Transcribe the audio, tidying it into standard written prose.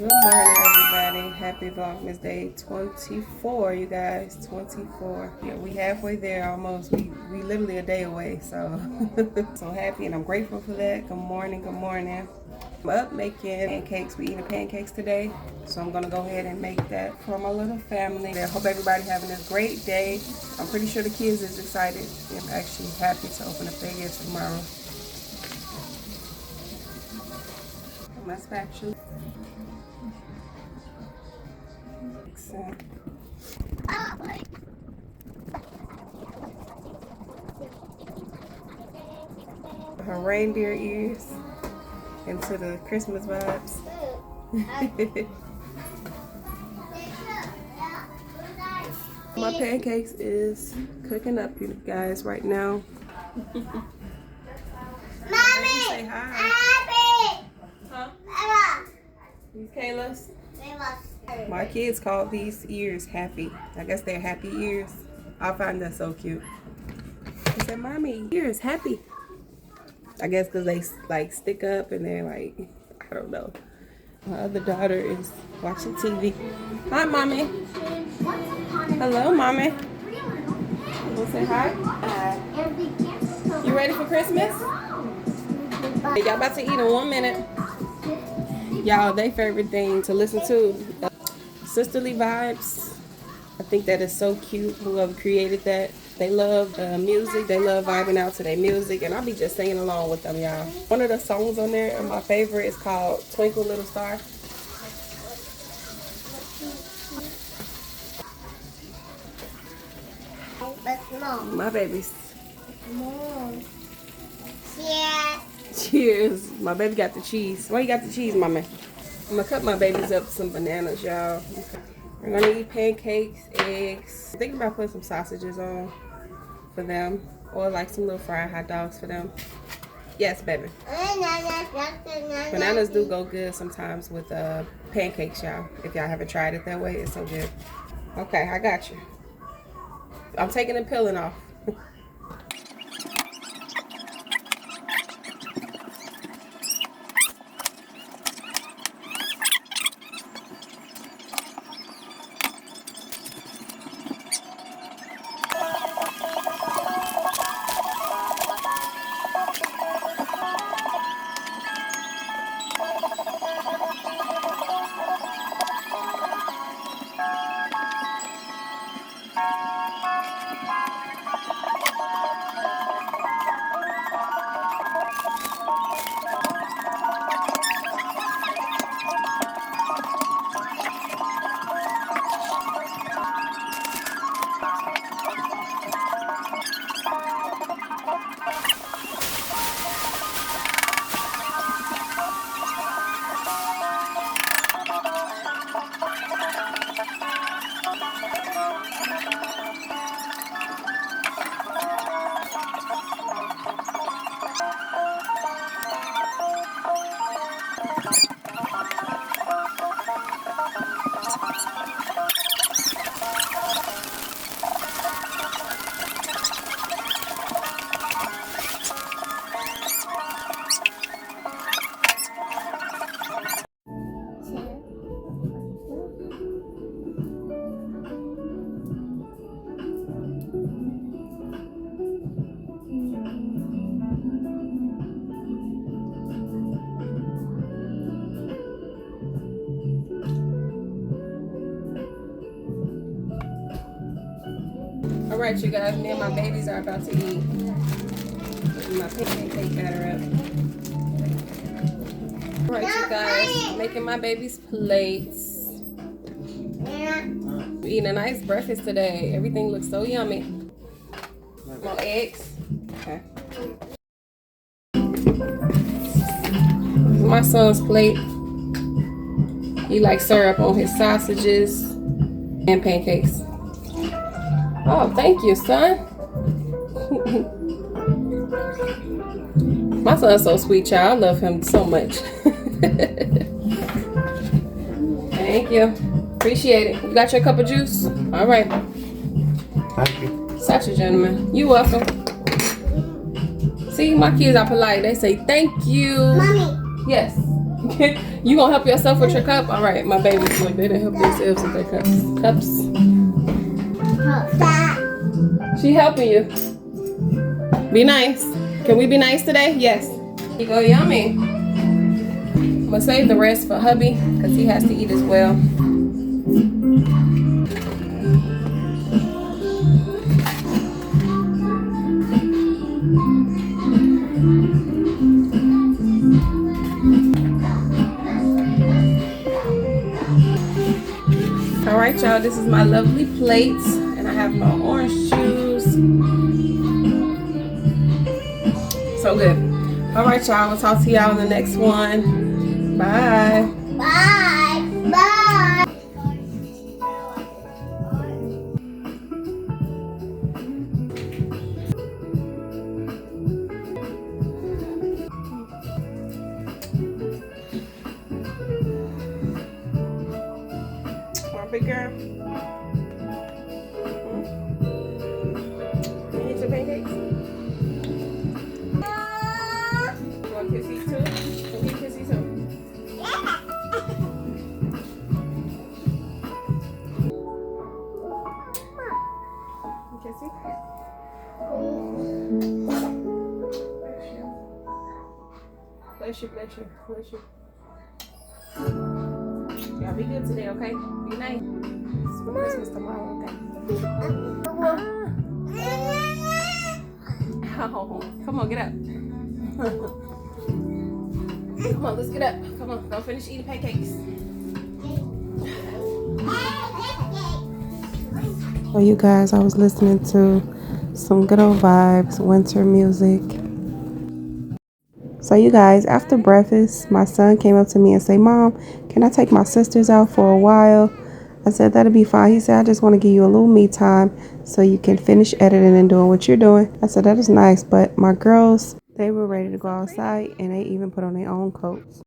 Good morning, everybody. Happy Vlogmas Day 24, you guys. 24. Yeah, we halfway there almost. We literally a day away, so so happy and I'm grateful for that. Good morning, good morning. I'm up making pancakes. We eating pancakes today, so I'm gonna go ahead and make that for my little family. I hope everybody having a great day. I'm pretty sure the kids is excited. I'm actually happy to open up their gifts tomorrow. My spatula. Her reindeer ears into the Christmas vibes. My pancakes is cooking up, you guys, right now. Mommy, say hi. Huh? These Kayla's? My kids call these ears happy. I guess they're happy ears. I find that so cute. He said, "Mommy, ears happy." I guess because they like stick up and they're like, I don't know. My other daughter is watching TV. Hi, Mommy. Hello, Mommy. You want to say hi? You ready for Christmas? Hey, y'all about to eat in 1 minute. Y'all, their favorite thing to listen to, sisterly vibes. I think that is so cute. Whoever created that. They love music. They love vibing out to their music. And I'll be just singing along with them, y'all. One of the songs on there, my favorite, is called Twinkle Little Star. My babies. Cheers. Cheers. My baby got the cheese. Why you got the cheese, Mama? I'm going to cut my babies up some bananas, y'all. We're going to eat pancakes, eggs. I'm thinking about putting some sausages on for them, or like some little fried hot dogs for them. Yes, baby. Bananas do go good sometimes with pancakes, y'all. If y'all haven't tried it that way, it's so good. Okay, I got you. I'm taking the peeling off. Alright, you guys, me and my babies are about to eat. Getting my pancake batter up. Alright, you guys, making my babies' plates. We're eating a nice breakfast today. Everything looks so yummy. More eggs. Okay. My son's plate. He likes syrup on his sausages and pancakes. Oh, thank you, son. My son's so sweet, child. I love him so much. Thank you. Appreciate it. You got your cup of juice? All right. Thank you. Such a gentleman. You're welcome. See, my kids are polite. They say thank you. Mommy. Yes. You gonna help yourself with your cup? All right, my babies, look, they didn't help themselves with their cups. She helping you. Be nice. Can we be nice today? Yes. Here you go, yummy. I'm gonna save the rest for hubby because he has to eat as well. All right, y'all, this is my lovely plate, and I have my orange juice. So good. All right, y'all, we'll talk to y'all in the next one. Bye. Bye. Bye. Big girl. Can you eat your pancakes? You want kissy too? Can you kissy too? Kissy? Bless you, bless you, bless you. Y'all be good today, okay? Be nice. It's for Christmas tomorrow, okay? Ow. Come on, get up. Come on, let's get up. Come on, go finish eating pancakes. Well, you guys, I was listening to some good old vibes, winter music. So you guys, after breakfast, my son came up to me and said, "Mom, can I take my sisters out for a while?" I said, "That'll be fine." He said, "I just want to give you a little me time so you can finish editing and doing what you're doing." I said, "That is nice," but my girls, they were ready to go outside and they even put on their own coats.